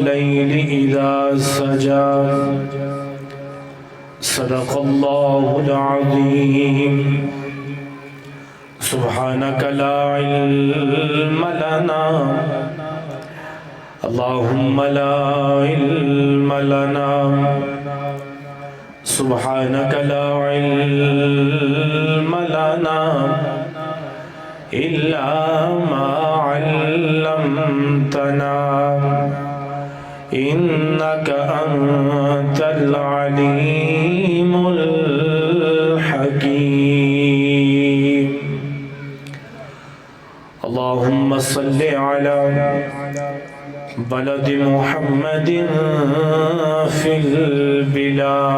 والليل إذا سجى صدق الله العظيم سبحانك لا علم لنا اللهم لا علم لنا سبحانك لا علم لنا إلا ما علمتنا إنك أنت العليم الحكيم اللهم صل على بلد محمد في البلاد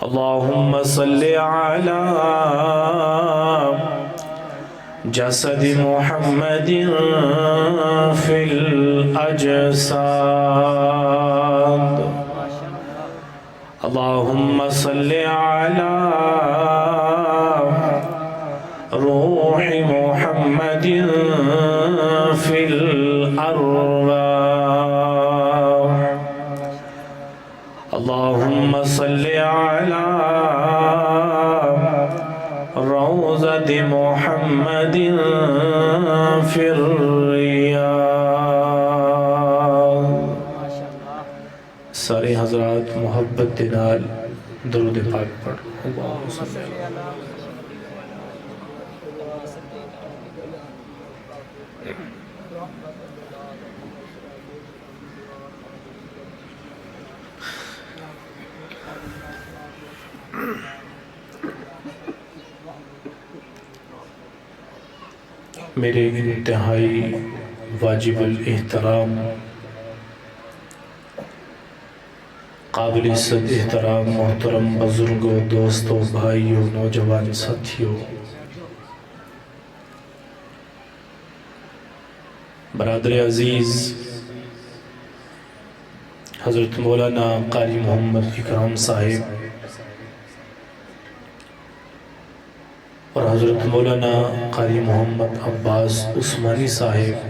اللهم صل على جسد محمد في الأجساد اللهم صل على روح محمد في الأرواح اللهم صل على روضة محمد في الرياض سارے حضرات محبت دنال درود پاک پڑھ اللہم صلی اللہ علیہ وسلم میرے انتہائی واجب الاحترام قابل عزت احترام محترم بزرگوں دوستوں بھائیوں نوجوان ساتھیوں برادر عزیز حضرت مولانا قاری محمد اکرام صاحب اور حضرت مولانا قاری محمد عباس عثمانی صاحب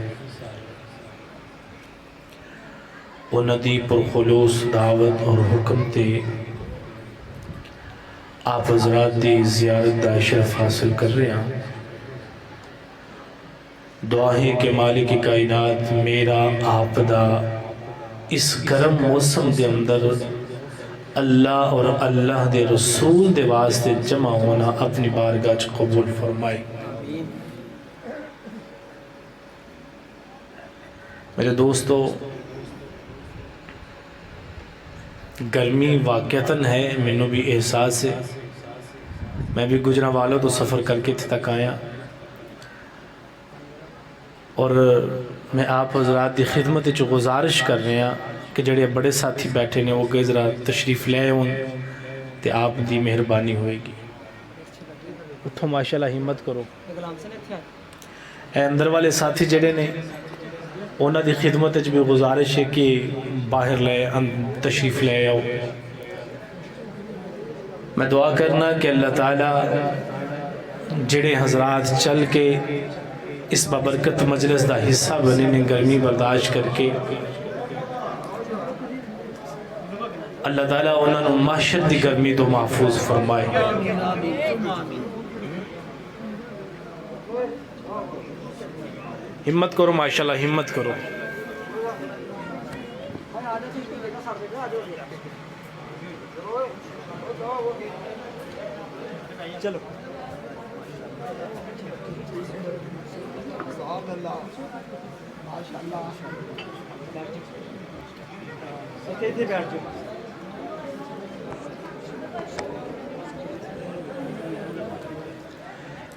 انہی پر خلوص دعوت اور حکم تے آپ حضرات دی زیارت دا شرف حاصل کر رہے ہیں دعا ہے کہ مالک کائنات میرا آپ دا اس گرم موسم دے اندر اللہ اور اللہ دے رسول دے واسطے جمع ہونا اپنی بارگاہ چ قبول فرمائے میرے دوستو گرمی واقعتاً ہے منوں بھی احساس ہے میں بھی گجرا والوں تو سفر کر کے تک آیا اور میں آپ حضرات دی خدمت چ گزارش کر رہے ہیں کہ جڑے بڑے ساتھی بیٹھے نے وہ کہ ذرا تشریف لے ہوں تے آپ دی مہربانی ہوئے گی اتھو ماشاءاللہ ہمت کرو اے اندر والے ساتھی جڑے نے انہاں دی خدمت وچ بھی گزارش ہے کہ باہر لے تشریف لے آؤ میں دعا کرنا کہ اللہ تعالیٰ جڑے حضرات چل کے اس بابرکت مجلس دا حصہ بنے نے گرمی برداشت کر کے اللہ تعالیٰ انہوں نے محشر دی گرمی تو محفوظ فرمائے ہمت کرو ماشاءاللہ ہمت کرو چلو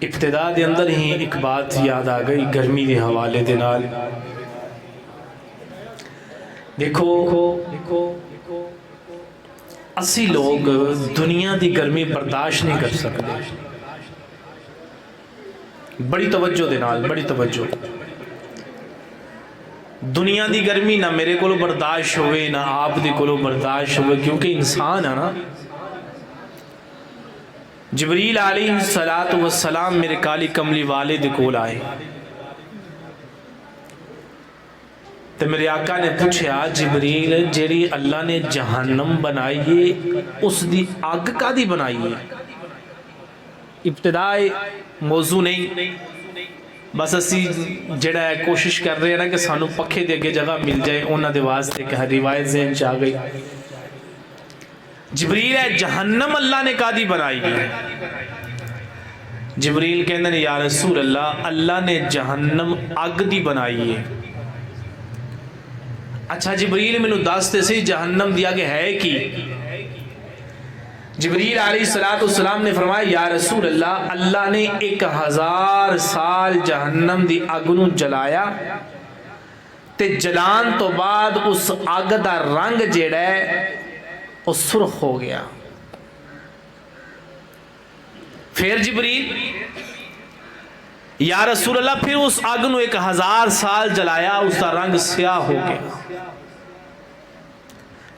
ابتدا دے اندر ہی ایک بات یاد آ گئی گرمی دے حوالے دے نال دیکھو اسی لوگ دنیا دی گرمی برداشت نہیں کر سکتے بڑی توجہ دے نال بڑی توجہ دنیا دی گرمی نہ میرے کو برداشت ہوئے نہ آپ دی کو برداشت ہوئے کیونکہ انسان ہے نا جبریل علیہ السلام میرے کالی کملی والد کول آئے تو میرے آقا نے پوچھا جبریل جیڑی اللہ نے جہنم بنائی ہے اس دی آگ کا دی بنائی ہے؟ ابتدائی موضوع نہیں، بس اسی جڑا ہے کوشش کر رہے ہیں نا کہ سانو پکھے دے اگے جگہ مل جائے، انہاں دے واسطے کہ روایت ذہن چ آ گئی۔ جبریل ہے جہنم اللہ نے کا دی بنائی ہے؟ جبریل کہندے نے یا رسول اللہ اللہ نے جہنم اگ دی بنائی ہے۔ اچھا جبریل میں نو دس تے سی جہنم دی اگ ہے کی؟ جبریل علیہ السلام نے فرمایا یا رسول اللہ اللہ نے 1000 سال جہنم دی اگ نو جلایا تے جلان تو بعد اس اگ دا رنگ جیڑا ہے وہ سرخ ہو گیا۔ پھر جبریل یا رسول اللہ پھر اس اگ نو 1000 سال جلایا اس کا رنگ سیاہ ہو گیا،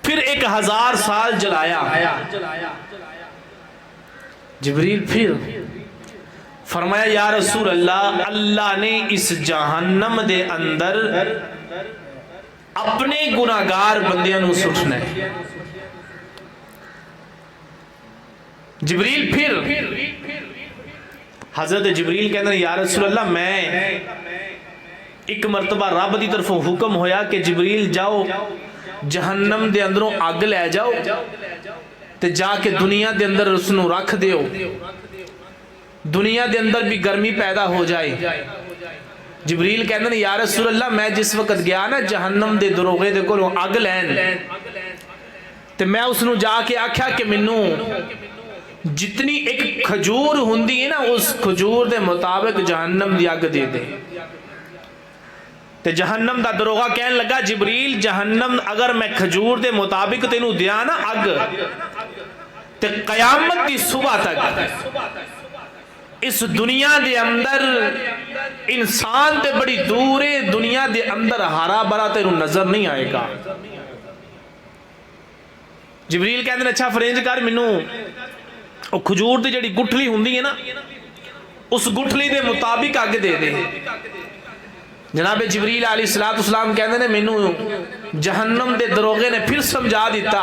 پھر 1000 سال جلایا، جبریل پھر فرمایا یا رسول اللہ اللہ نے اس جہنم دے اندر اپنے گناہگار بندیاں نو سٹنا ہے۔ جبریل پھر حضرت جبریل کہتے ہیں یا رسول اللہ میں ایک مرتبہ رب دی طرف حکم ہویا کہ جبریل جاؤ جہنم دے اندروں آگ لے جاؤ تے جا کے دنیا دے اندر اس نو رکھ دیو، دنیا دے اندر بھی گرمی پیدا ہو جائے۔ جبریل کہتے ہیں یا رسول اللہ میں جس وقت گیا نا جہنم دے دروغے دے کولوں آگ لین تے میں اس نو جا کے آکھیا کہ منو جتنی ایک کھجور ہوندی ہے نا اس کھجور دے مطابق جہنم دی آگ دے دے۔ تے جہنم دا دروغہ کہنے لگا جبریل جہنم اگر میں کھجور دے مطابق تینو دیا نا اگ تے قیامت دی صبح تک اس دنیا دے اندر انسان تے بڑی دورے دنیا دے اندر ہرا بھرا تینو نظر نہیں آئے گا۔ جبریل کہتے ہیں اچھا فرینج کر منو او کھجور دی جڑی گٹھلی ہوندی ہے نا اس گٹھلی دے مطابق آگ دے دے۔ جناب جبریل علیہ السلام کہتے ہیں مینو جہنم دے دروغے نے پھر سمجھا دیتا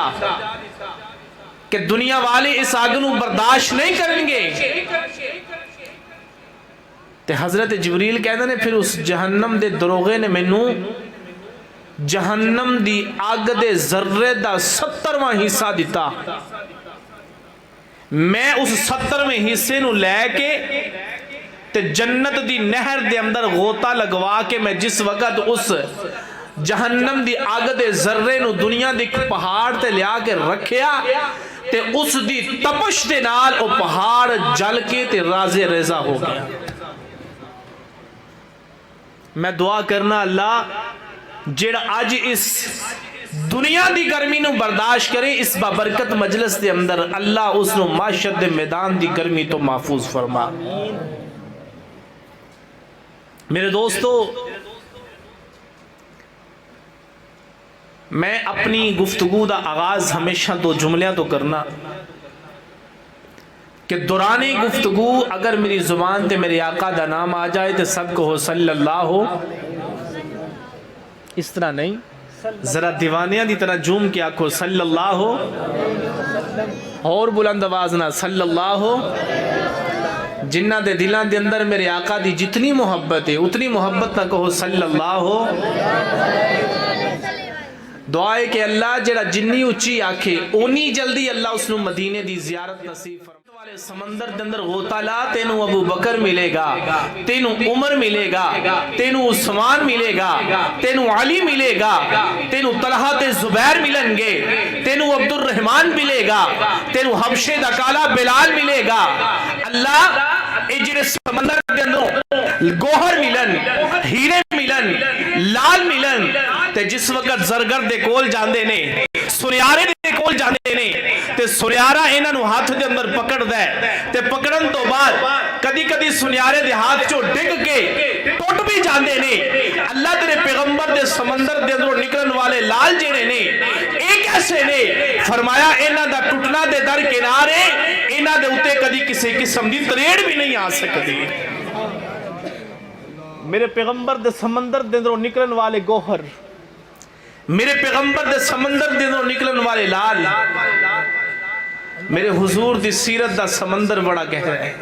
کہ دنیا والے اس آگ نو برداشت نہیں کریں گے۔ تے حضرت جبریل کہتے ہیں پھر اس جہنم دے دروغے نے مینو جہنم دی آگ دے ذرے دا 70واں حصہ دیتا، میں اس 70ویں حصے نو لے کے تے جنت دی نہر دے اندر غوطہ لگوا کے میں جس وقت اس جہنم دی آگ دے ذرے نو دنیا دی پہاڑ تے لیا کے رکھیا تے اس دی تپش دے نال او پہاڑ جل کے تے رازے ریزہ ہو گیا۔ میں دعا کرنا اللہ جیڑا آج اس دنیا دی گرمی نو برداشت کرے اس بابرکت مجلس دے اندر اللہ اس نو معاشر دے میدان دی گرمی تو محفوظ فرما۔ میرے دوستو میں اپنی گفتگو دا آغاز ہمیشہ دو جملیاں تو کرنا کہ دوران گفتگو اگر میری زبان تے میرے آقا دا نام آ جائے تو سب کو ہو صلی اللہ ہو، اس طرح نہیں ذرا دیوانیاں دی طرح جوم کے آکھو صلی اللہ ہو، اور بلند آواز نہ صلی اللہ ہو۔ جنہ دے دلان دے اندر میرے آقا دی جتنی محبت ہے اتنی محبت نہ کہو صلی اللہ ہو۔ دعائے کہ اللہ جڑا جنی اچھی آکھے اونی جلدی اللہ اس نو مدینے دی زیارت نصیب فرما۔ والے سمندر دے اندر غوطہ لا تینو ابو بکر ملے گا، تینو عمر ملے گا، تینو عثمان ملے گا، تینو علی ملے گا، تینو طلحہ تے زبیر ملیں گے، تینو عبد الرحمن ملے گا، تینو حبشے دا کالا بلال ملے گا۔ اللہ اجرے سمندر دے اندر گوہر ملن، ہیرے ملن، لال ملن تے جس وقت زرگر دے کول جاندے نے، سنیارے دے کول جاندے نے تے سنیارہ انہاں نو ہاتھ دے اندر پکڑ دے تے پکڑن تو بعد کدی کدی سنیارے دے ہاتھ چو ڈگ کے ٹوٹ بھی جاندے نے۔ اللہ تیرے پیغمبر دے سمندر دے اندر نکلن والے لال جڑے نے ایک ایسے نے فرمایا انہاں دا ٹوٹنا دے در کنارے انہاں دے اوتے کدی کسی قسم دی تریڑ بھی نہیں آ سکتی۔ میرے پیغمبر دے سمندر دے اندر نکلن والے گوہر میرے پیغمبر دے سمندر دے دوں نکلن والے لال میرے حضور دی سیرت دا سمندر بڑا گہرا ہے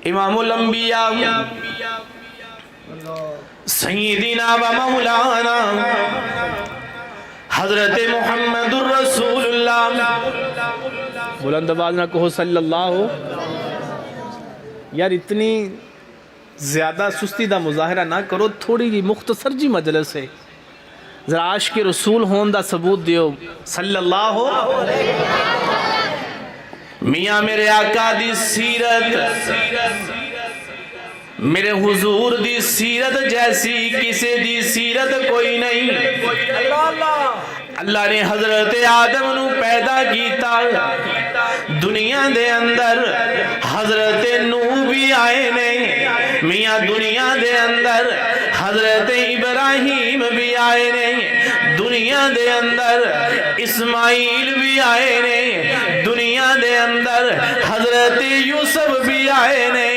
امام الانبیاء سیدنا و مولانا حضرت محمد الرسول اللہ بلند آواز نہ کہو صلی اللہ ہو یار اتنی زیادہ سستی دا مظاہرہ نہ کرو تھوڑی جی مختصر جی مجلس ہے ذرا عاشق رسول ہون دا ثبوت دیو صلی اللہ ہو میاں میرے آقا دی سیرت میرے حضور دی سیرت جیسی کسی دی سیرت کوئی نہیں اللہ نے حضرت آدم نو پیدا کیتا دنیا دے اندر حضرت نوح بھی آئے نے میاں دنیا دے اندر حضرت ابراہیم بھی آئے نے دنیا دے اندر اسماعیل بھی آئے نے دنیا دے اندر حضرت یوسف بھی آئے نے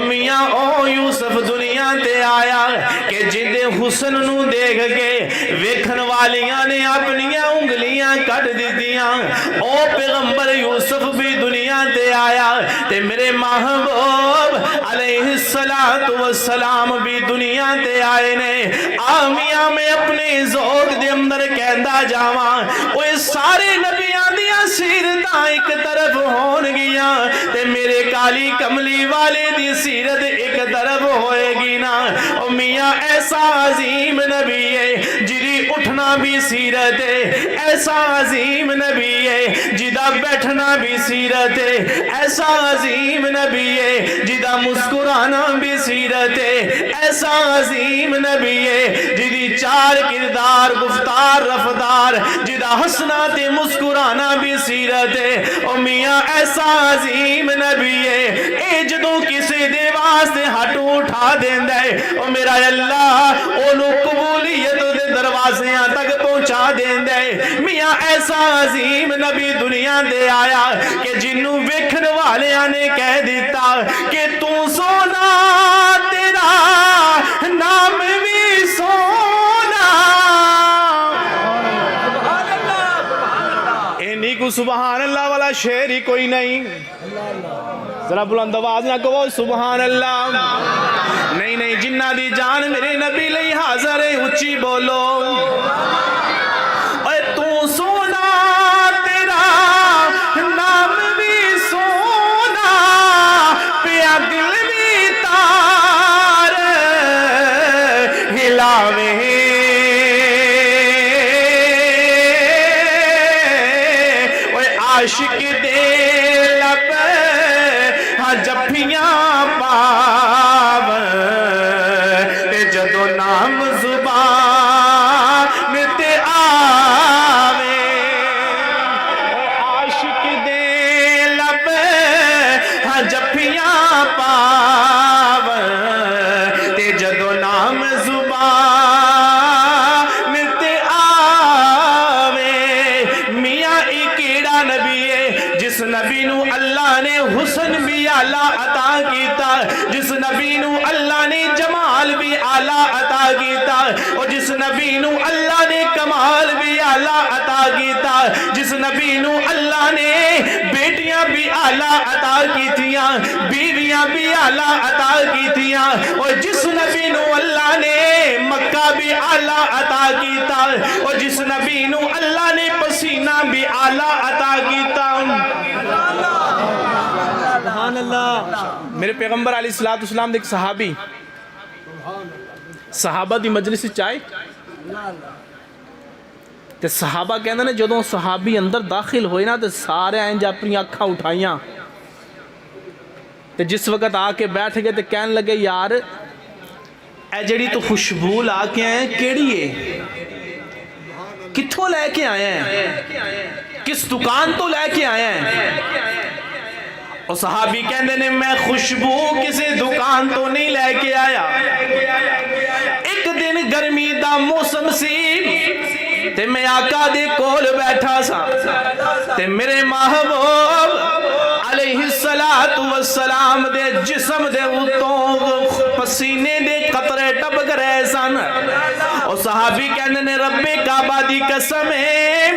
میاں او یوسف دنیا تے آیا کہ جن دے حسن نو دیکھ کے ویکھن والیاں نے اپنیاں انگلیاں کٹ دیتیاں او پیغمبر یوسف بھی دنیا تے آیا تے میرے محبوب علیہ السلام بھی دنیا تے آئے نے آمیاں میں اپنے ذوق دے اندر کہندا جاواں اوے سارے نبیاں دیاں سیرتاں ایک طرف ہون گیاں تے میرے کالی کملی والے دی سیرت ایک طرف ہوئے گی نا او میاں ایسا عظیم نبی ہے جدی اٹھنا بھی سیرت ہے ایسا عظیم نبی ہے جدا بیٹھنا بھی سیرت ہے ایسا عظیم نبی ہے جدا مسکرانا بھی سیرت ہے ایسا عظیم نبی ہے جدی چار کردار گفتار رفتار جدا ہنسنا تے مسکرانا بھی سیرت ہے او میاں ایسا عظیم نبی ہے اے جدوں کسی دے واسطے ہاتھ اٹھا دیندہ ہے او میرا اللہ اونو قبولیت دے دروازیاں تک پہنچا دیندہ ہے میاں ایسا عظیم نبی دنیا دے آیا کہ جنوں ویکھن والیاں نے کہہ دیتا کہ تو سونا تیرا نام بھی سونا اینی کو سبحان اللہ والا شعر ہی کوئی نہیں ذرا بلند آواز نہ کہو سبحان اللہ نہیں نہیں جنہ دی جان میرے نبی لئی حاضر ہے اچھی بولو اے تو سونا تیرا نام بھی سونا پیا دل بھی تار ہلاوے اے عاشق دے لب جپیاں پاون تے جدو نام زبان تے آوے عاشق دے لب جپیاں پاون تے جدو نام زبان تے آوے میاں ایک کیڑا نبی ہے جس نبی نو اللہ نے حسن بھی اعلیٰ عطا کیتا جس نبی نو اللہ نے جمال بھی اعلیٰ عطا کیتا اور جس نبی نو اللہ نے کمال بھی اعلیٰ عطا کیتا جس نبی نو اللہ نے بیٹیاں بھی اعلیٰ عطا کیتیاں بیویاں بھی اعلیٰ عطا کیتیاں اور جس نبی نو اللہ نے مکہ بھی اعلیٰ عطا کیتا اور جس نبی نو اللہ نے پسینہ بھی اعلیٰ عطا کیتا سبحان اللہ میرے پیغمبر علیہ السلام دے ایک صحابی صحابہ دی مجلس چائے تے صحابہ کہندے نے جدوں صحابی اندر داخل ہوئے نا تے سارے انج اپنی اکھاں اٹھائیاں تے جس وقت آ کے بیٹھ گئے تے کہن لگے یار اے جڑی تو خوشبو لا کے آئے ہیں کیڑی ہے کتھوں لے کے آئے ہیں کس دکان تو لے کے آئے ہیں اور صحابی کہندے نے میں خوشبو کسی دکان تو نہیں لے کے آیا ایک دن گرمی دا موسم سی تے میں آقا دے کول بیٹھا سا تے میرے محبوب علیہ السلام دے جسم دے اتوں پسینے دے قطرے ٹپک رہے سن اور صحابی کہنے نے ربے کعبہ دی قسم ہے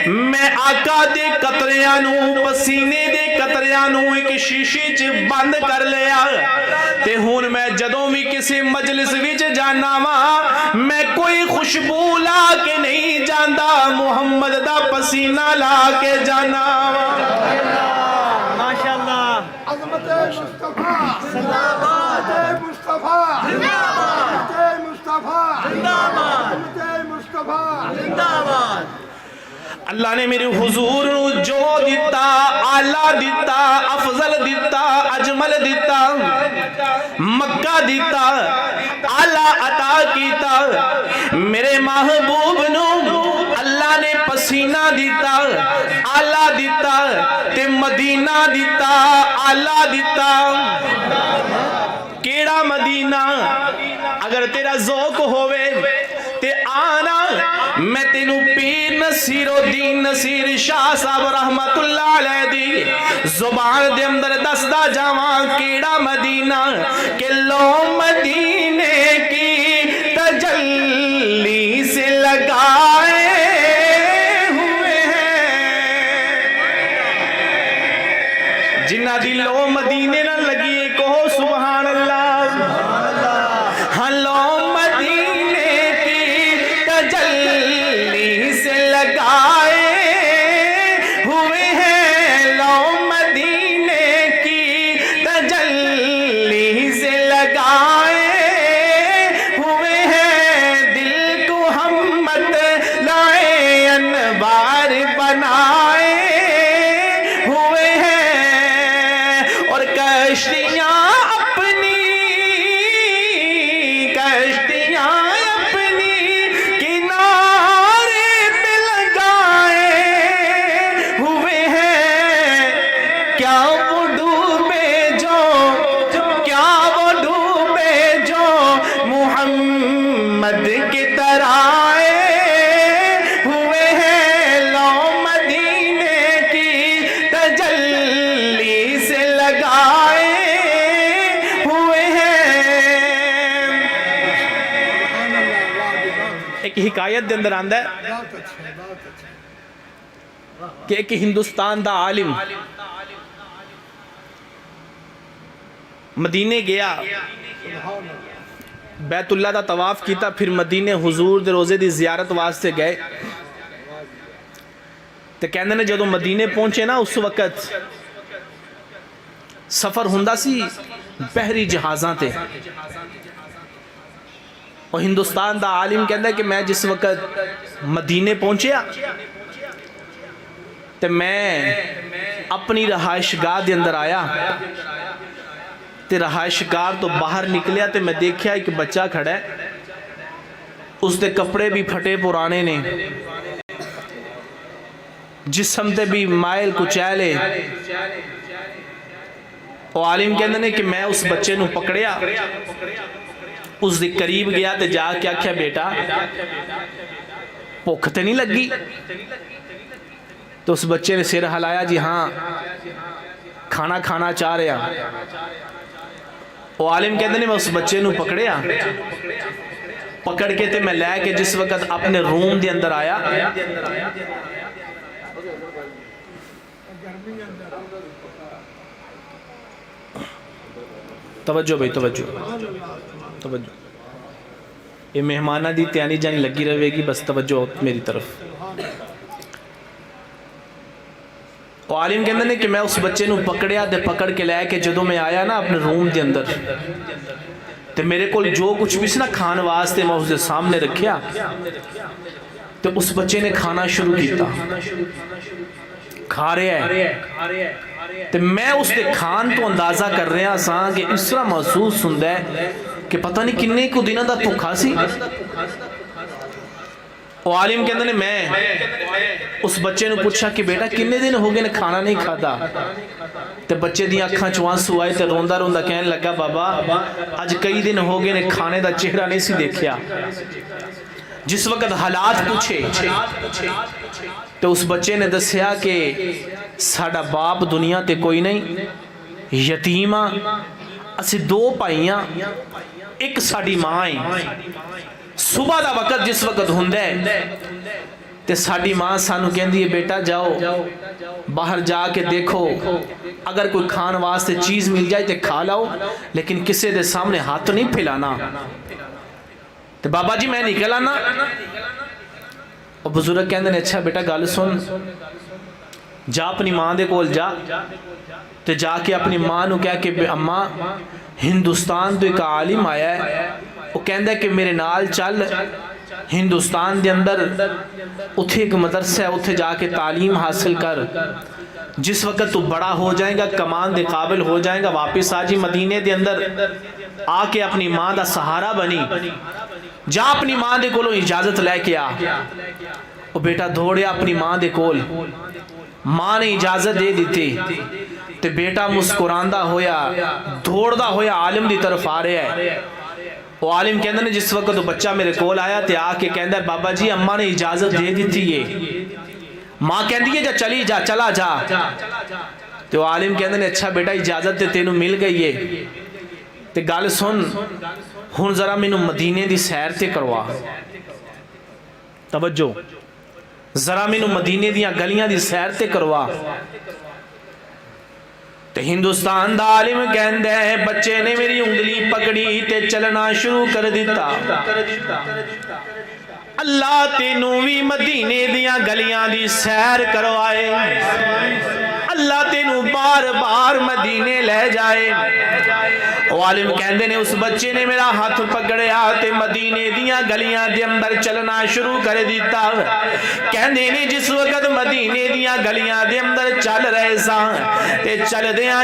میں آقا دے قطریاں نو پسینے دے قطریاں نو ایک شیشے چ بند کر لیا تے ہن میں جدوں بھی کسی مجلس وچ جانا وا میں کوئی خوشبو لا کے نہیں جاندا محمد دا پسینہ لا کے جانا ماشاءاللہ عظمت مصطفیٰ زندہ باد مصطفیٰ زندہ باد مصطفیٰ زندہ باد مصطفیٰ زندہ باد اللہ نے میرے حضور نو جو دیتا آلہ دیتا افضل دیتا اجمل دیتا مکہ دیتا آلہ عطا کیتا میرے محبوب نو اللہ نے پسینہ دیتا آلہ دیتا تے مدینہ دیتا آلہ دیتا کیڑا مدینہ اگر تیرا ذوق ہوئے تے آنا میں تینو پیر نصیر الدین نصیر شاہ صاحب رحمت اللہ علیہ دی زبان دے اندر دسدا جاواں کیڑا مدینہ کہ لو مدینے کی تجلی سے لگائے ہوئے ہیں جنہ دی لو مدینے نہ لگی کہو سبحان اللہ ہاں لو مدینے کی تجلی سے لگائے ہوئے ہیں لو مدینے کی تجلی سے لگائے ہوئے ہیں دل کو ہم مت لائے انوار بنائے ہوئے ہیں اور کشتیاں اپنی کنارے پہ لگائے ہوئے ہیں کیا وہ ڈوبے جو محمد کی طرح ہوئے ہیں لو مدینے کی تجلی سے لگائے ہوئے ہیں ایک حکایت دے اندر آندا ہے کہ ایک ہندوستان دا عالم مدینے گیا بیت اللہ دا طواف کیتا پھر مدینے حضور دے روزے دی زیارت واسطے گئے تے کہندے نے جدوں مدینے پہنچے نا اس وقت سفر ہوندا سی بحری جہازاں تے اور ہندوستان دا عالم کہندا ہے کہ میں جس وقت مدینے پہنچیا تے میں اپنی رہائش گاہ دے اندر آیا تے رہائش گاہ تو باہر نکلیا تے میں دیکھیا ایک بچہ کھڑا ہے اس دے کپڑے بھی پھٹے پرانے نے جسم تے بھی مائل کچیلے وہ عالم کہندے نے کہ میں اس بچے نو پکڑیا اس دے قریب گیا تے جا کے آکھیا بیٹا بھوک تے نہیں لگی تو اس بچے نے سر ہلایا جی ہاں کھانا چاہ رہا وہ عالم کہتے ہیں میں اس بچے نو پکڑیا پکڑ کے تے میں لے کے جس وقت اپنے روم دے اندر آیا توجہ بھائی توجہ یہ مہمانہ دی تیانی جانی لگی رہے گی بس توجہ میری طرف وہ عالم کہندے نے کہ میں اس بچے نو پکڑیا تے پکڑ کے لے کے جدوں میں آیا نا اپنے روم دے اندر تے میرے کول جو کچھ بھی سی نا کھان واسطے میں اس دے سامنے رکھیا تے اس بچے نے کھانا شروع کیتا کھا رہا ہے تے میں اس دے کھان تو اندازہ کر رہا ساں کہ اس طرح محسوس ہوندا ہے کہ پتہ نہیں کنے کو دنوں دا بھوکا سی وہ عالم کہندے نے میں اس بچے نے پوچھا کہ بیٹا کنے دن ہو گئے نے کھانا نہیں کھادا تے بچے دی اکھاں چوں آنسو آئے تے روندا کہنے لگا بابا اج کئی دن ہو گئے نے کھانے دا چہرہ نہیں سی دیکھیا جس وقت حالات پوچھے تو اس بچے نے دسیا کہ ساڈا باپ دنیا تے کوئی نہیں یتیماں اسی دو پائیاں ایک ساڑی ماں ہے صبح دا وقت جس وقت ہوندا ہے تے ساڑی ماں سانو کہندی ہے بیٹا جاؤ باہر جا کے دیکھو اگر کوئی کھان واسطے چیز مل جائے تے کھا لاؤ لیکن کسے دے سامنے ہاتھ نہیں پھیلانا تے بابا جی میں نکل آنا اور بزرگ کہندے نے اچھا بیٹا گل سن جا اپنی ماں دے کول جا تے جا کے اپنی ماں نو کہہ کہ اماں ہندوستان تو ایک عالم آیا ہے وہ کہندہ ہے کہ میرے نال چل ہندوستان دے اندر اتھے ایک مدرسہ ہے اتھے جا کے تعلیم حاصل کر جس وقت تو بڑا ہو جائے گا کمان دے قابل ہو جائے گا واپس آجی مدینے دے اندر آ کے اپنی ماں دا سہارا بنی جا اپنی ماں دے کولوں اجازت لے کے آ وہ بیٹا دوڑیا اپنی ماں دے کول ماں نے اجازت دے دیتی تے بیٹا مسکراندہ ہویا دوڑدا ہویا عالم دی طرف آ رہا ہے وہ عالم کہندہ نے جس وقت وہ بچہ میرے کول آیا تے آ کے کہندہ بابا جی اماں نے اجازت دے دیتی ہے ماں کہندی ہے جا چلی جا چلا جا تے وہ عالم کہندہ نے اچھا بیٹا اجازت تے تینوں مل گئی ہے تے گل سن ہن ذرا مینوں مدینے دی سیر تے کروا توجہ ذرا مینوں مدینے دیاں گلیاں دی سیر تے کروا تے ہندوستان دا عالم کہندہ ہے بچے نے میری انگلی پکڑی تے چلنا شروع کر دیتا اللہ تینوں بھی مدینے دیاں گلیاں دی سیر کروائے اللہ تینوں بار بار مدینے لے جائے عالم کہندے نے اس بچے نے میرا ہاتھ پکڑیا تے مدینے دیاں گلیاں دے اندر چلنا شروع کر دیتا کہندے نے جس وقت مدینے دیاں گلیاں دے اندر چل رہے ساں تے چل دیاں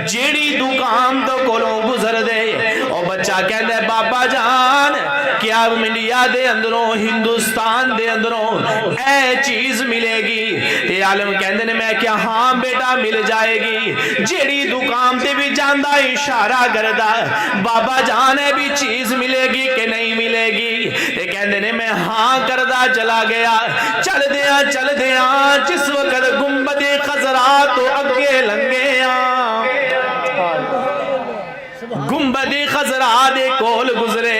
جیڑی دکان تو کولوں گزر دے او بچہ کہندے بابا جان کیا انڈیا دے اندروں ہندوستان دے اندروں اے چیز ملے گی تے عالم کہندے نے میں کیا ہاں بیٹا مل جائے گی جیڑی دکان تے بھی جاندہ اشارہ کردہ بابا جانے بھی چیز ملے گی کہ نہیں ملے گی تے کہندے نے میں ہاں کردہ چلا گیا چل دیاں جس وقت گنبد خضرا تو اگے لنگیاں گنبد خضرا دے کول گزرے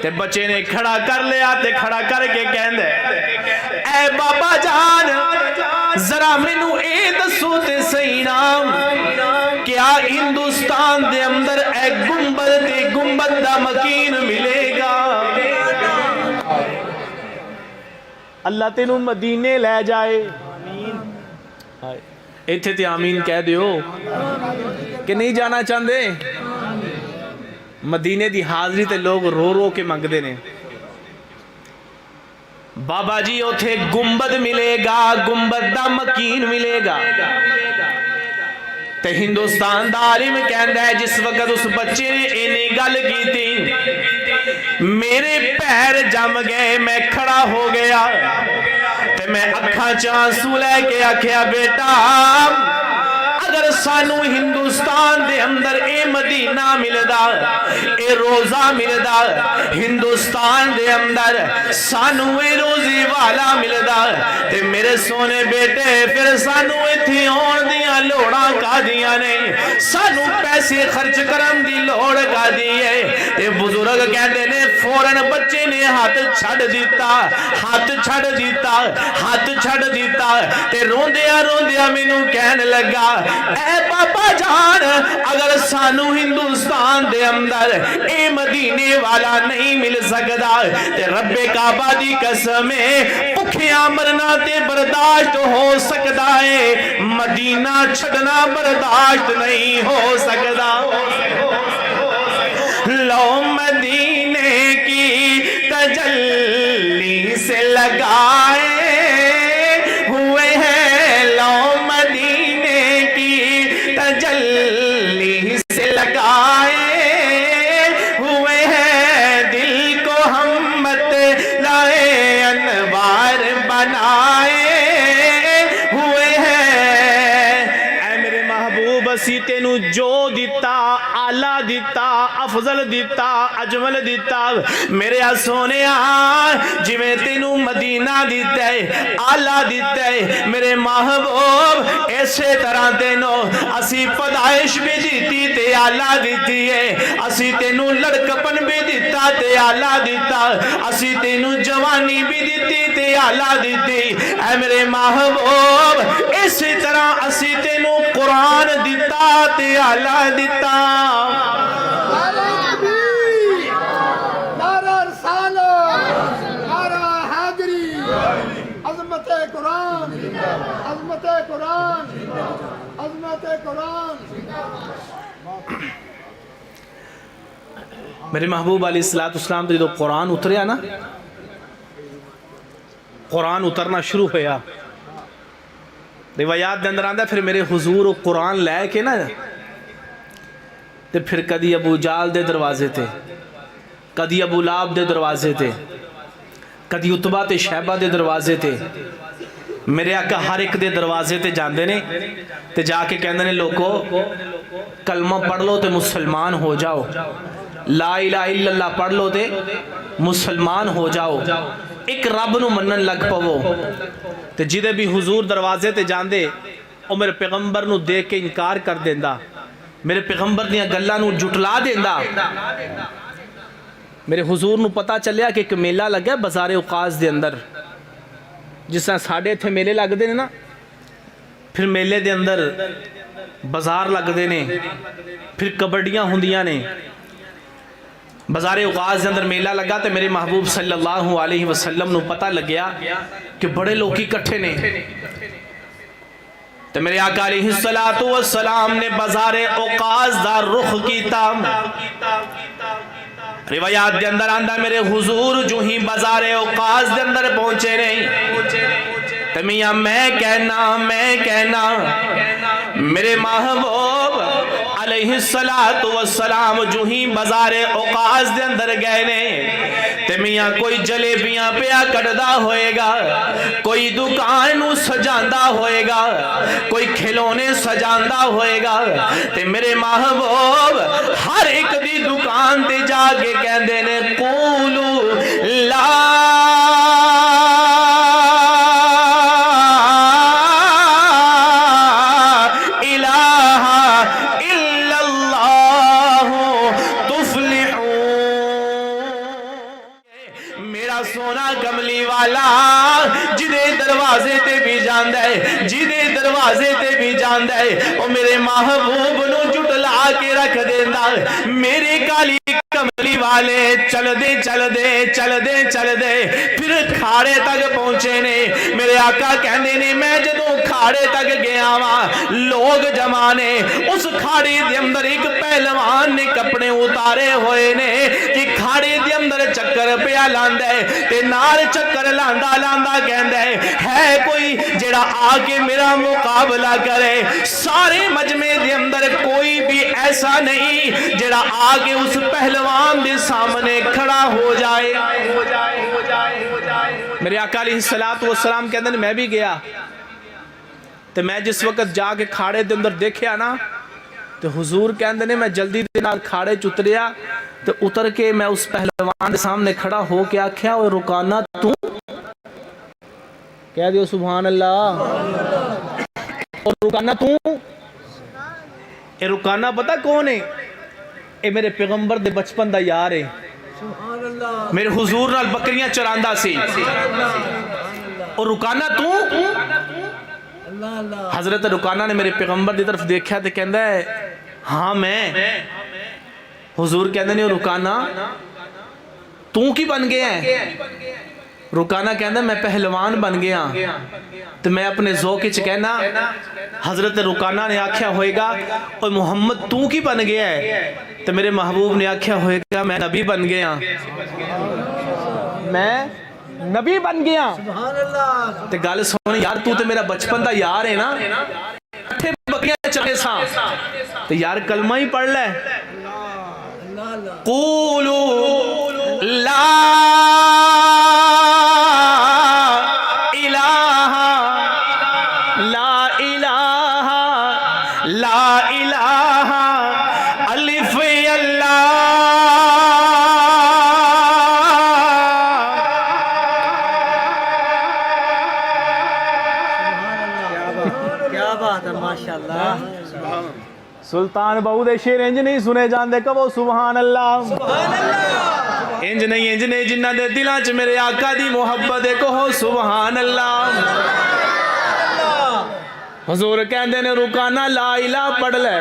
تے بچے نے کھڑا کر لیا تے کھڑا کر کے کہندے اے بابا جان ذرا مینوں اے دسو تے صحیح نام کیا ہندوستان دے اندر اے گنبد دا مکین ملے گا اللہ تینوں مدینے لے جائے ایتھے تے آمین کہہ دیو کہ نہیں جانا چاہندے مدینے دی حاضری تے لوگ رو رو کے منگ دے نے بابا جی اوتھے گنبد ملے گا گنبد دا مکین ملے گا تے ہندوستان دا عالم کہندہ ہے جس وقت اس بچے نے انہی گل کی تھی میرے پیر جم گئے میں کھڑا ہو گیا تے میں اکھاں چانسو لے کے آکھیا بیٹا اگر سانو ہندوستان دے اندر اے مدینہ ملدا اے روزہ ملدا ہندوستان دے اندر سانو اے روزی والا ملدا تے میرے سونے بیٹے پھر سانو ایتھے آن دیاں لوڑاں کا دیاں نہیں سانو پیسے خرچ کرن دی لوڑ کا دیئے تے بزرگ کہندے نے فوراً بچے نے ہاتھ چھڑ دیتا تے روندیا مینوں کہن لگا اے بابا جان اگر سانو ہندوستان دے اندر اے مدینے والا نہیں مل سکدا تے رب کعبہ دی قسم بھکھیاں مرنا تے برداشت ہو سکدا ہے مدینہ چھڈنا برداشت نہیں ہو سکدا لو مدینے کی تجلی سے لگائے ہوئے ہیں لو مدینے کی تجلی سے لگائے ہوئے ہیں دل کو ہم مت لائے انوار بنائے ہوئے ہیں اے میرے محبوب اسی تینوں جو دیتا آلہ دیتا افضل دیتا اجمل دیتا میرے سونے جویں تینوں مدینہ دیتا ہے آلہ دیتا ہے میرے محبوب ایسے طرح تینوں اسی پیدائش بھی دیتی تے آلہ دیتی ہے اسی تینوں لڑکپن بھی دیتا تے آلہ دیتا اسی تینوں جوانی بھی دیتی تے آلہ دیتی اے میرے محبوب اسی طرح اسی تینوں قرآن دیتا تے آلہ دیتا نعرہ تکبیر، نعرہ رسالت، نعرہ حیدری، عظمت قرآن، عظمت قرآن، عظمت قرآن۔ میرے محبوب علیہ السلام تو جب قرآن اتریا نا قرآن اترنا شروع ہویا روایات دے اندر آندا پھر میرے حضور قرآن لے کے نا تے پھر کدی ابو جال دے دروازے تے کدی ابو لاب دے دروازے تے کدی اتبا تے شہبہ دے دروازے تے میرے آقا ہر ایک دے دروازے تے جاندے نے تے جا کے کہندے نے لوگو کلمہ پڑھ لو تے مسلمان ہو جاؤ لا الہ الا اللہ پڑھ لو تے مسلمان ہو جاؤ ایک رب نو منن لگ پو تے جدے بھی حضور دروازے تے جاندے او میرے پیغمبر نو دیکھ کے انکار کر دیندا میرے پیغمبر دیاں گلاں نو جھٹلا دیندا میرے حضور نو پتہ چلیا کہ ایک میلہ لگا بازار اوقاز دے اندر جس طرح ساڈے تھے میلے لگدے نے نا پھر میلے دے اندر بازار لگدے نے پھر کبڈیاں ہوندیاں نے بازار اوقاز دے اندر میلہ لگا تے میرے محبوب صلی اللہ علیہ وسلم نو پتہ لگیا کہ بڑے لوگ اکٹھے نے تے میرے آقا علیہ السلام نے بازار اوقاز دا رخ کیتا روایات دے اندر آندا میرے حضور جو ہی بازار اوقاز دے اندر پہنچے نہیں تے میاں میں کہنا میرے محبوب علیہ السلام جو ہی بازار اوقاز دے اندر گئے نے تے میاں کوئی جلیبیاں پیا کٹدا ہوئے گا کوئی دکان نو سجاندا ہوئے گا کوئی کھلونے سجاندا ہوئے گا تے میرے محبوب ہر ایک دی دکان تے جا کے کہندے نے قولو لا سونا کملی والا جدے دروازے تے بھی جاندہ ہے جدے دروازے تے بھی جاندہ ہے او میرے محبوب نو جھٹلا کے رکھ دیندہ میرے کالی کملی والے چل دے پھر کھاڑے تک پہنچے نے میرے آقا کہندے نے میں جدوں کھاڑے تک گیا وہاں لوگ جمانے اس کھاڑی دے اندر ایک پہلوان نے کپڑے اتارے ہوئے نے کہ کھاڑی دے اندر چکر پیا لاندا ہے تے نال چکر لاندا کہندا ہے کوئی جڑا آکے میرا مقابلہ کرے سارے مجمع دے اندر کوئی بھی ایسا نہیں جڑا آکے اس پہلوان دے سامنے کھڑا ہو جائے میرے آقا علیہ السلام کہندے نے میں بھی گیا تے میں جس وقت جا کے کھاڑے دے اندر دیکھیا نا تے حضور کہندے نے میں جلدی دے نال کھاڑے چتریا تے اتر کے میں اس پہلوان دے سامنے کھڑا ہو کے آکھیا او رکانا تو کہہ دیو سبحان اللہ اور رکانا تو اے رکانا پتہ کون ہے اے میرے پیغمبر دے بچپن دا یار ہے میرے حضور نال بکریاں چراندہ سی اور رکانا تو حضرت رکانا نے میرے پیغمبر دی طرف دیکھا تے کہندا ہے ہاں میں حضور کہندے نے رکانا تو کی بن گیا ہے رکانا کہندا میں پہلوان بن گیا تو میں اپنے ذوق وچ کہنا حضرت رکانا نے آکھیا ہوئے گا اور محمد تو کی بن گیا ہے تو میرے محبوب نے آکھیا ہوئے گا میں نبی بن گیا میں نبی بن گیا تے گل سن یار تو تے میرا بچپن دا یار ہے نا اٹھے بکریاں چلے ساں تے یار کلمہ ہی پڑھ لے قولو لا الہ لا الہ لا الہ الف اللہ سلطان بہو دے شیر انج نہیں سنے جاندے کہو سبحان اللہ انج نہیں جنہ دے دلاں چ میرے آقا دی محبت ہے کہو سبحان اللہ حضور کہندے نے رکانا لا الہ پڑھ لے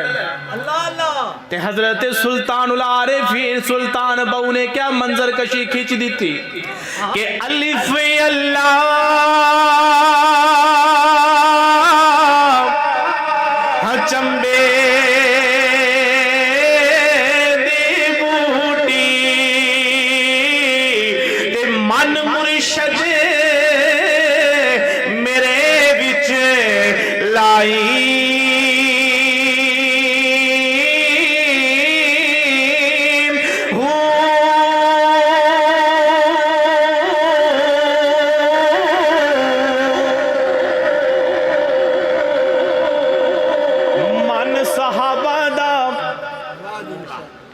تے حضرت سلطان العارفین سلطان بہو نے کیا منظر کشی کھچ دی تھی کہ الف اللہ چمبے دی بوٹی تے من مرشد میرے وچ لائی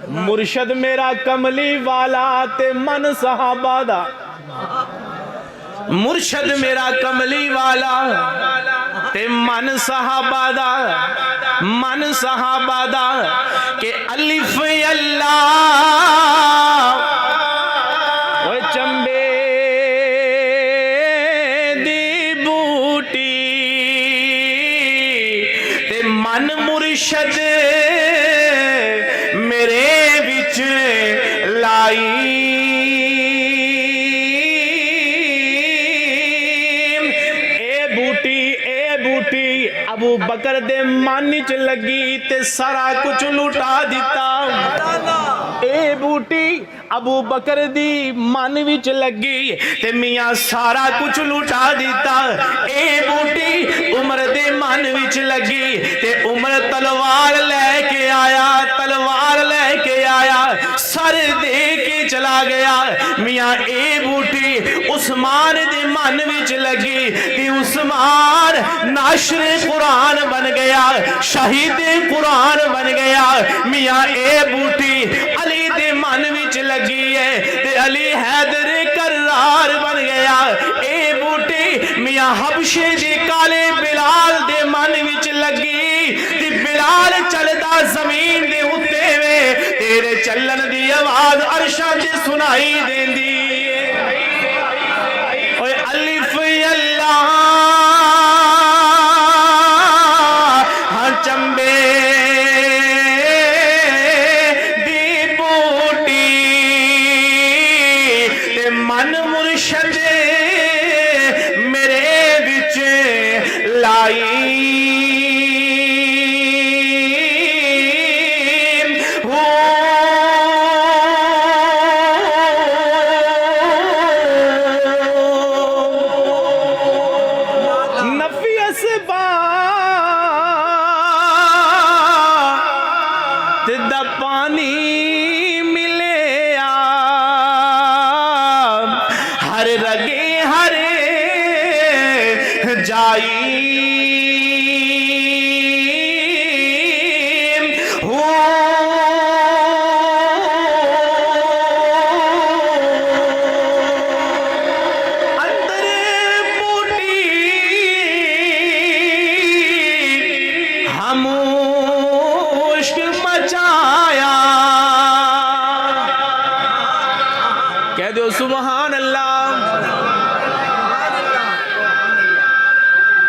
مرشد میرا کملی والا تے من صحابہ دا مرشد میرا کملی والا تے من صحابہ دا کہ الف اللہ وہ چمبے دی بوٹی تے من مرشد میرے وچ لائی اے بوٹی ابو بکر دے من چ لگی تے سارا کچھ لٹا دیتا اے بوٹی ابو بکر دی من وچ لگی تے میاں سارا کچھ لٹا دیتا اے بوٹی عمر دے من وچ لگی تے عمر تلوار لے کے آیا سر دے کے چلا گیا میاں اے بوٹی عثمان دے من وچ لگی تے عثمان ناشر قرآن بن گیا شہید قرآن بن گیا میاں اے بوٹی علی دے من وچ لگی ہے تے علی حیدر کرار بن گیا اے بوٹی میاں حبشے دے کالے بلال دے من وچ لگی تے بلال چلدا زمین دے اتے وے تیرے چلن دی آواز عرشاں تے سنائی دیندی اوے الف اللہ ہاں چمبے دی بوٹی تے من مرشد میرے وچ لائی پانی ملے ہر رگے ہر جائی اندر بوٹی ہم مچایا کہہ دو سبحان اللہ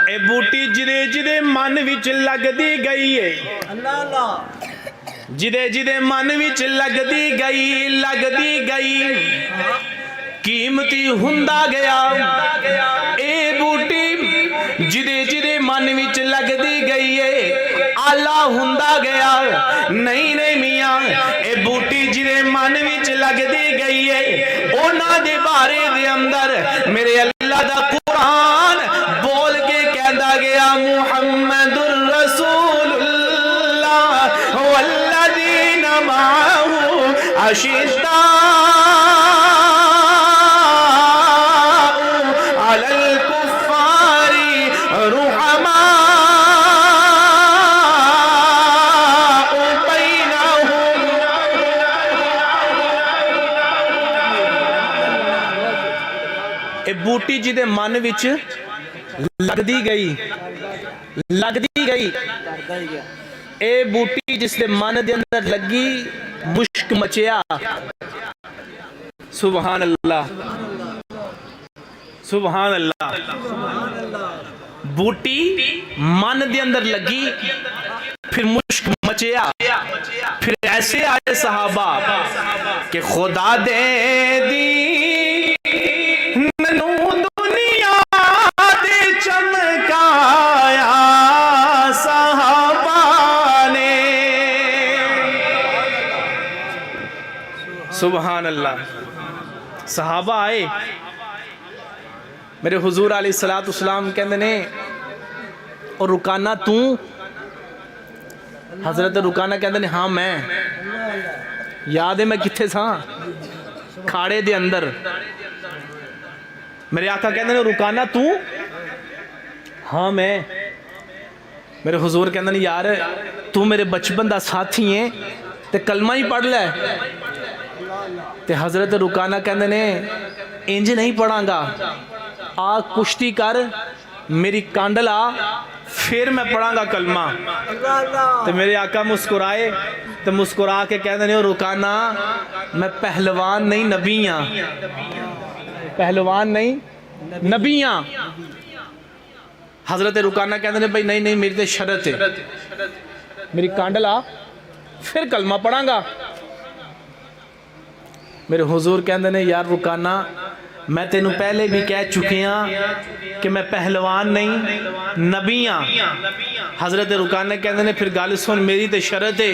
اے بوٹی جدے من وچ لگ دی گئی ہے جدے من وچ لگ دی گئی قیمتی ہندا گیا اے بوٹی جدے من وچ لگ دی گئی ہے آلہ ہندا گیا نہیں میاں اے بوٹی جدے من وچ لگ دی گئی ہے اونا دے بارے دے اندر میرے اللہ دا قرآن بول کے کہندا گیا محمد الرسول اللہ والذین معه اشداء علی الکفار رحماء اے بوٹی جدے من وچ لگ دی گئی اے بوٹی جس دے من دے اندر لگی مشک مچیا. سبحان اللہ سبحان اللہ. بوٹی من دے اندر لگی پھر مشک مچیا. پھر ایسے آئے صحابہ کہ خدا دے دی ننو دنیا دے چمکایا صحابہ نے. سبحان اللہ. صحابہ آئے میرے حضور علیہ السلام کہندے نے اور رکانہ تو؟ حضرت رکانہ کہندے نے ہاں میں. یاد ہے میں کتھے سا؟ کھاڑے دے اندر. میرے آقا کہندے نے رکانہ تو؟ ہاں میں. میرے حضور کہندے نے یار تو میرے بچپن دا ساتھی ہیں تے کلمہ ہی پڑھ لے. تے حضرت رکانہ کہندے نے انج نہیں پڑھاں گا, آ کشتی کر میری کانڈل آ پھر میں پڑھاں گا کلمہ. تو میرے آقا مسکرائے تو مسکرا کے کہندے نے رکانہ میں پہلوان نہیں نبی ہاں. پہلوان نہیں نبی ہاں. حضرت رکانہ کہندے نے بھائی نہیں میری تے شرط ہے, میری کانڈل آ پھر کلمہ پڑھاں گا. میرے حضور کہندے نے یار رکانہ میں تینوں پہلے بھی کہہ چکے ہاں کہ میں پہلوان نہیں نبی ہاں. حضرت رکانہ کہندے نے پھر گل سن میری تے شرط ہے,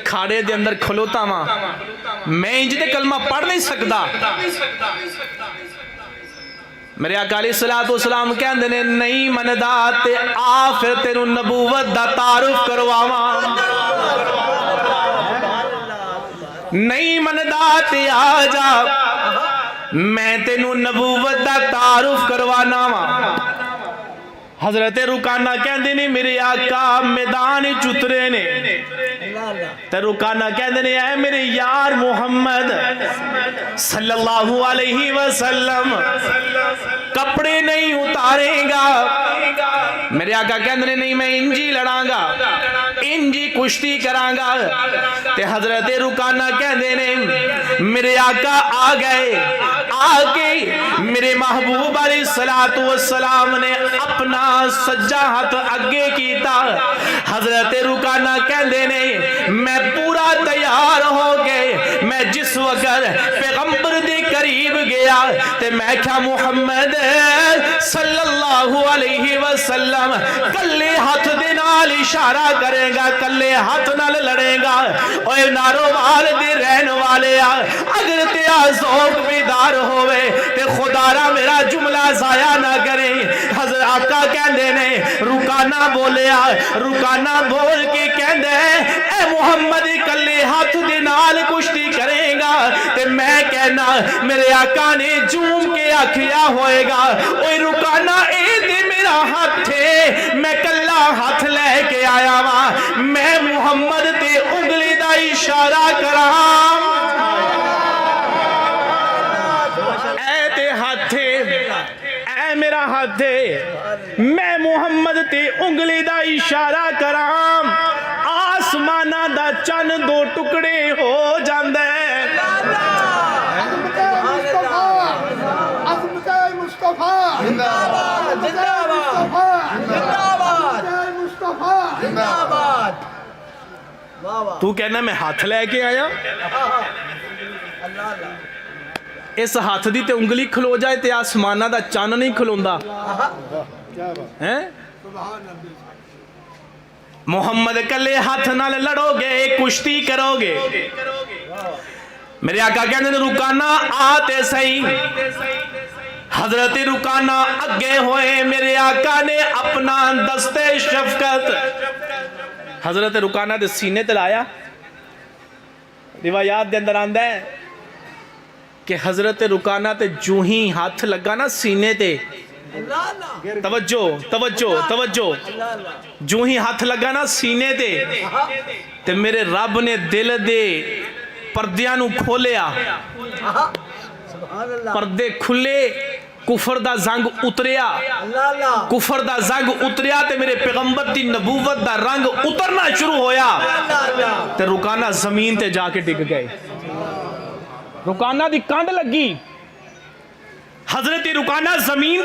کھاڑے دے اندر کھلوتا ماں میں انج تے کلمہ پڑھ نہیں سکدا. میرے آقا علیہ السلام کہندے نے نہیں مندا تے آ پھر تینوں نبوت دا تعارف کرواواں. نہیں مندا تے آ جا میں تینوں نبوت دا تعارف کروانا وا. حضرت رکانہ کہندے نے میرے آقا میدان چترے نے تے رکانہ کہندے نے اے میرے یار محمد صلی اللہ علیہ وسلم کپڑے نہیں اتارے گا. میرے آقا کہندے نے نہیں میں انجی لڑاں گا, انجی کشتی کراں گا. تے حضرت رکانہ کہندے نے میرے آقا آ گئے. آگے میرے محبوب علیہ السلام نے اپنا سجا ہاتھ اگے کیتا. حضرت رکانہ کہندے نے میں پورا تیار ہو گئے. میں جس وقت پیغمبر دے قریب گیا تے میں کیا محمد صلی اللہ علیہ وسلم کلے ہاتھ دے نال اشارہ کرے گا, کلے ہاتھ نال لڑے گا. اوے نارووال دے رہن والے اگر تیرا ذوق بیدار ہوئے تے خدا را میرا جملہ ضائع نہ کرے. حضرت آقا کہندے نے رکانہ بولیا, رکانہ بول کے کہندے اے محمد کلے ہاتھ دے نال کشتی کرے گا تے میں کہنا میرے آقا نے جوم کے آکھیا ہوئے گا اوے رکانہ اے دے میرا ہاتھ ہے میں کلا ہاتھ لے کے آیا وا, میں محمد تے انگلی دا اشارہ کرام. اے تے ہاتھ اے میرا ہاتھ میں محمد تے انگلی دا اشارہ کرام. آسمانہ دا چن دو ٹکڑے ہو جاندے. تو کہنا میں ہاتھ لے کے آیا, اس ہاتھ دی تے انگلی کھلو جائے تے آسمانہ دا چان نہیں کھلوندا. محمد کلے ہاتھ نال لڑو گے کشتی کرو گے. میرے آقا کہنے نے رکانہ آتے صحیح. حضرت رکانہ اگے ہوئے, میرے آقا نے اپنا دستے شفقت حضرت رکانہ دے سینے تے لایا. روایات دے اندر آندا ہے کہ حضرت رکانہ تے جو ہی ہاتھ لگا نا سینے تے, توجہ توجہ توجہ, جو ہی ہاتھ لگا نا سینے تے میرے رب نے دل دے پردیاں نو کھولیا. پردے کھلے, کفر دا زنگ اتریا، کفر دا زنگ اتریا تے میرے پیغمبر دی نبوت دا رنگ اترنا شروع ہویا تے رکانہ زمین تے جا کے ڈگ گئے، رکانہ دی کانڈ لگی، حضرت رکانہ زمین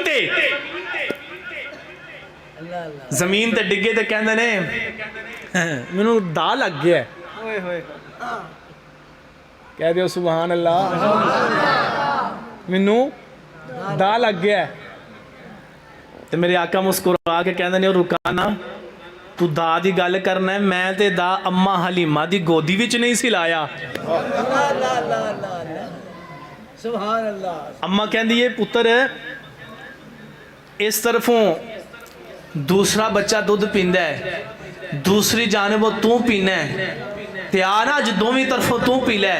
تے ڈگے تے کہندے نے مینوں دا لگ گیا ہے، کہہ دیو سبحان اللہ، مینوں دا لگ گیا ہے تے میرے آقا مسکرا کے کہندے نے رکانہ تو دا دی گل کرنا ہے، میں تے دا اماں حلیمہ دی گودی وچ نہیں سی لایا۔ اماں کہندی ہے پتر اس طرفوں دوسرا بچہ دودھ پیندا ہے، دوسری جانبوں تو پینا ہے تے آنا اج دوویں طرفوں تو پی لے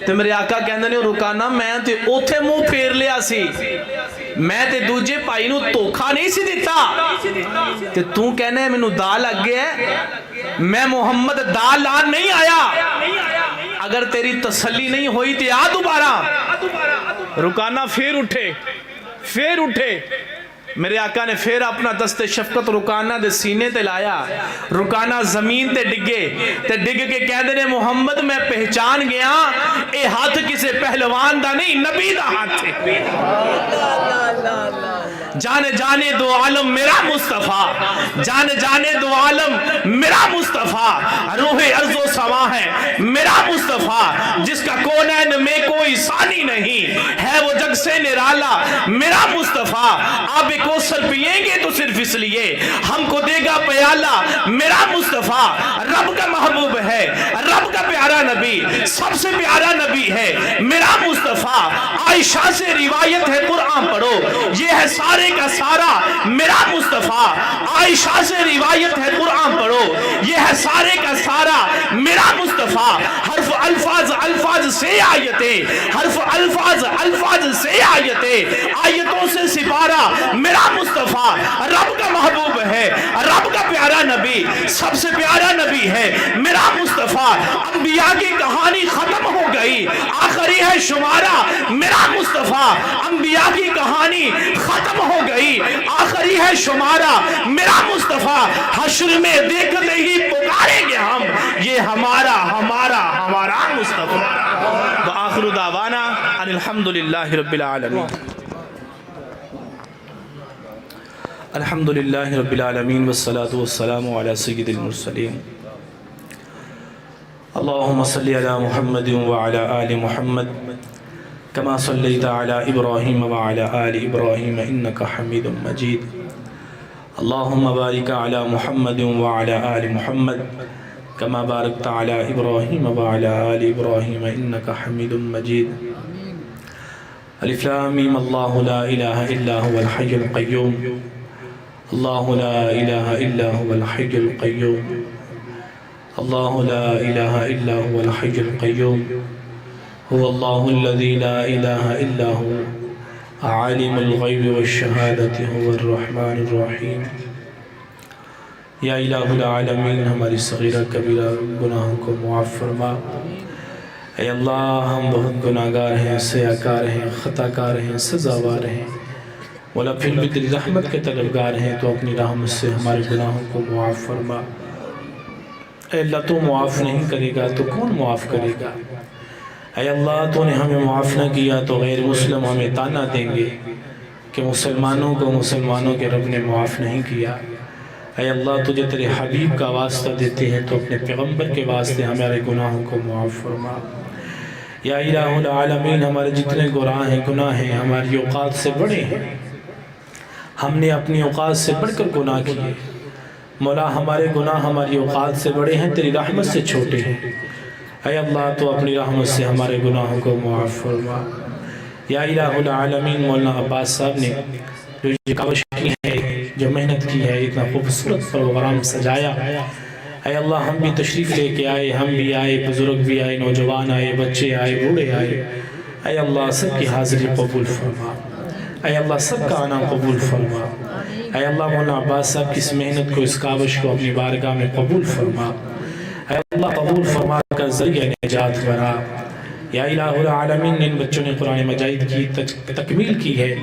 تے میرے آقا کہندے نے رکانہ میں تے اوتھے منہ پھیر لیا سی، میں تے دوجے بھائی نو دھوکھا نہیں سی دیتا تے تو کہنے ہے مینوں دا لگ گیا ہے، میں محمد دا لان نہیں آیا، اگر تیری تسلی نہیں ہوئی تے آ دوبارہ۔ رکانہ پھر اٹھے، میرے آقا نے پھر اپنا دست شفقت رکانہ دے سینے تے لایا، رکانہ زمین تے ڈگے تے ڈگ کے کہہ دے محمد میں پہچان گیا اے ہاتھ کسے پہلوان دا نہیں نبی دا ہاتھ تھے، جانے دو عالم میرا مصطفیٰ، جانے دو عالم میرا مصطفیٰ، روح ارض و سما ہے میرا مصطفیٰ، جس کا کونین میں کوئی ثانی نہیں ہے، وہ جگ سے نرالا میرا مصطفیٰ، آب کوثر پیئیں گے تو صرف اس لیے ہم کو دے گا پیالہ میرا مصطفیٰ، رب کا محبوب ہے، رب کا پیارا نبی، سب سے پیارا نبی ہے میرا مصطفیٰ۔ عائشہ سے روایت ہے قرآن پڑھو، یہ ہے سارے کا سارا میرا مصطفیٰ، عائشہ سے روایت ہے قرآن پڑھو، یہ ہے سارے کا سارا میرا مصطفیٰ، حرف الفاظ سے آیتیں، حرف الفاظ سے آیتیں، آیتوں سے سپارہ میرا مصطفیٰ، رب کا محبوب ہے، رب کا پیارا نبی، سب سے پیارا نبی ہے میرا مصطفیٰ۔ انبیاء کی کہانی ختم ہو گئی، آخری ہے شمارہ میرا مصطفیٰ، انبیاء کی کہانی ختم ہو گئی، آخری ہے شمارہ میرا مصطفیٰ، حشر میں دیکھتے ہی پکاریں گے ہم یہ ہمارا مصطفیٰ۔ وآخر دعوانا ان الحمدللہ رب العالمین، الحمدللہ رب العالمین والصلاة والسلام علی سید المرسلین۔ اللہم صلی علی محمد وعلی آل محمد کما صلیت علی ابراہیم وعلی آل ابراہیم انکا حمید مجید۔ اللہم بارک علی محمد وعلی آل محمد کما بارکت علی ابراہیم وعلی آل ابراہیم انکا حمید مجید۔ الف لام میم اللہ لا الہ الا هو الحی القیوم، اللہ لا الہ الا هو الحی القیوم، اللہ لا الہ الا هو الحی القیوم، هو اللہ الذی لا الہ الا هو عالم الغیب والشہادة هو الرحمن الرحیم۔ یا الہ العالمین ہماری صغیرہ کبیرہ گناہوں کو معاف فرما۔ اے اللہ ہم بہت گناہگار ہیں، سیاکار ہیں، خطاکار ہیں، سزاوار ہیں، مولا پھر بھی تیری رحمت کے طلبگار ہیں، تو اپنی رحمت سے ہمارے گناہوں کو معاف فرما۔ اے اللہ تو معاف نہیں کرے گا تو کون معاف کرے گا؟ اے اللہ تو نے ہمیں معاف نہ کیا تو غیر مسلم ہمیں تانا دیں گے کہ مسلمانوں کو مسلمانوں کے رب نے معاف نہیں کیا۔ اے اللہ تجھے تیرے حبیب کا واسطہ دیتے ہیں تو اپنے پیغمبر کے واسطے ہمارے گناہوں کو معاف فرما۔ یا الہ العالمین ہمارے جتنے گناہ ہیں ہماری اوقات سے بڑے ہیں، ہم نے اپنی اوقات سے بڑھ کر گناہ کیے، مولا ہمارے گناہ ہماری اوقات سے بڑے ہیں، تیری رحمت سے چھوٹے ہیں۔ اے اللہ تو اپنی رحمت سے ہمارے گناہوں کو معاف فرما۔ یا الہ العالمین مولانا عباس صاحب نے جو یہ کاوش کی ہے، جو محنت کی ہے، اتنا خوبصورت پروگرام سجایا، اے اللہ ہم بھی تشریف لے کے آئے، ہم بھی آئے، بزرگ بھی آئے، نوجوان آئے، بچے آئے، بوڑھے آئے، اے اللہ سب کی حاضری قبول فرما، اے اللہ سب کا آنا قبول فرما۔ اے اللہ مولانا عباس صاحب کی اس محنت کو، اس کاوش کو اپنی بارگاہ میں قبول فرما۔ اے اللہ قبول فرما کا ذریعہ نجات بنا۔ یا الہ العالمین ان بچوں نے قرآن مجید کی تکمیل کی ہے،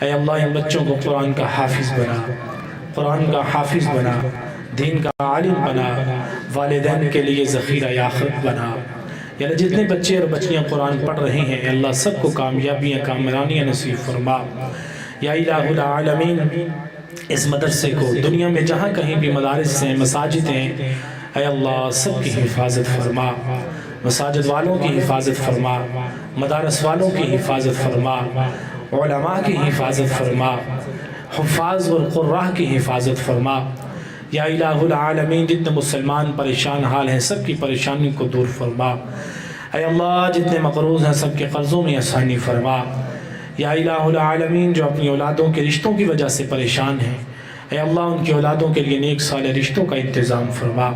اے اللہ ان بچوں کو قرآن کا حافظ بنا، قرآن کا حافظ بنا، دین کا عالم بنا، والدین کے لیے ذخیرہ آخرت بنا۔ یا اللہ جتنے بچے اور بچیاں قرآن پڑھ رہے ہیں اے اللہ سب کو کامیابیاں کامرانیاں نصیب فرما۔ یا الہ العالمین اس مدرسے کو دنیا میں جہاں کہیں بھی مدارس ہیں، مساجد ہیں، اے اللہ سب کی حفاظت فرما، مساجد والوں کی حفاظت فرما، مدارس والوں کی حفاظت فرما، علماء کی حفاظت فرما، حفاظ اور قراء کی حفاظت فرما۔ یا الہ العالمین جتنے مسلمان پریشان حال ہیں سب کی پریشانی کو دور فرما، اے اللہ جتنے مقروض ہیں سب کے قرضوں میں آسانی فرما۔ یا الہ العالمین جو اپنی اولادوں کے رشتوں کی وجہ سے پریشان ہیں اے اللہ ان کی اولادوں کے لیے نیک صالح رشتوں کا انتظام فرما۔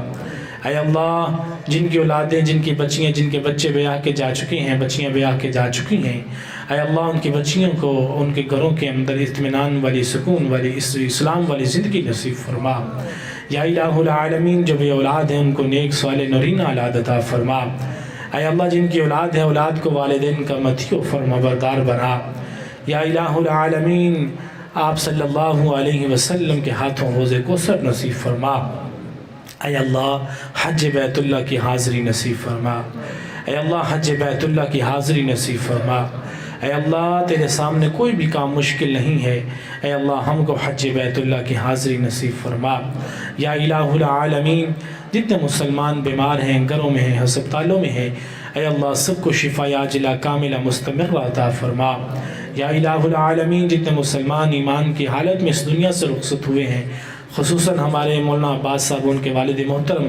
اے اللہ جن کی اولادیں، جن کی بچیاں، جن کے بچے بیاہ کے جا چکے ہیں، بچیاں بیاہ کے جا چکی ہیں، اے اللہ ان کی بچیوں کو ان کے گھروں کے اندر اطمینان والی، سکون والی، اسلام والی زندگی نصیب فرما۔ یا الہ العالمین جو بے اولاد ہیں ان کو نیک صالح نورین اولاد عطا فرما۔ اے اللہ جن کی اولاد ہے اولاد کو والدین کا مطیع و فرما بردار بنا۔ یا الہ العالمین آپ صلی اللہ علیہ وسلم کے ہاتھوں حوض کوثر نصیب فرما۔ اے اللہ حج بیت اللہ کی حاضری نصیب فرما، اے اللہ حج بیت اللہ کی حاضری نصیب فرما۔ اے اللہ تیرے سامنے کوئی بھی کام مشکل نہیں ہے، اے اللہ ہم کو حج بیت اللہ کی حاضری نصیب فرما۔ یا الہ العالمین جتنے مسلمان بیمار ہیں، گھروں میں ہیں، ہسپتالوں میں ہیں، اے اللہ سب کو شفا عاجلہ کاملہ مستمر عطا فرما۔ یا الہ العالمین جتنے مسلمان ایمان کی حالت میں اس دنیا سے رخصت ہوئے ہیں، خصوصاً ہمارے مولانا عباس صاحب ان کے والد محترم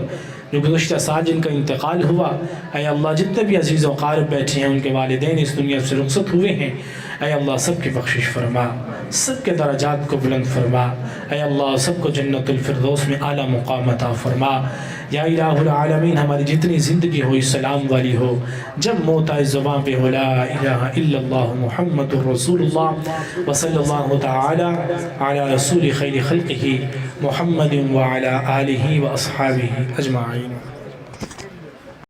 جو گزشتہ سال جن کا انتقال ہوا، اے اللہ جتنے بھی عزیز و قارب بیٹھے ہیں ان کے والدین اس دنیا سے رخصت ہوئے ہیں، اے اللہ سب کی بخشش فرما، سب کے درجات کو بلند فرما، اے اللہ سب کو جنت الفردوس میں اعلیٰ مقام عطا فرما۔ یا الہ العالمین ہماری جتنی زندگی ہو اسلام والی ہو، جب موت آئے زبان پہ ہو لا الہ الا اللہ محمد رسول اللہ وصلی اللہ تعالی علی رسول خیر خلقہ محمد وعلی آلہ واصحابہ اجمعین۔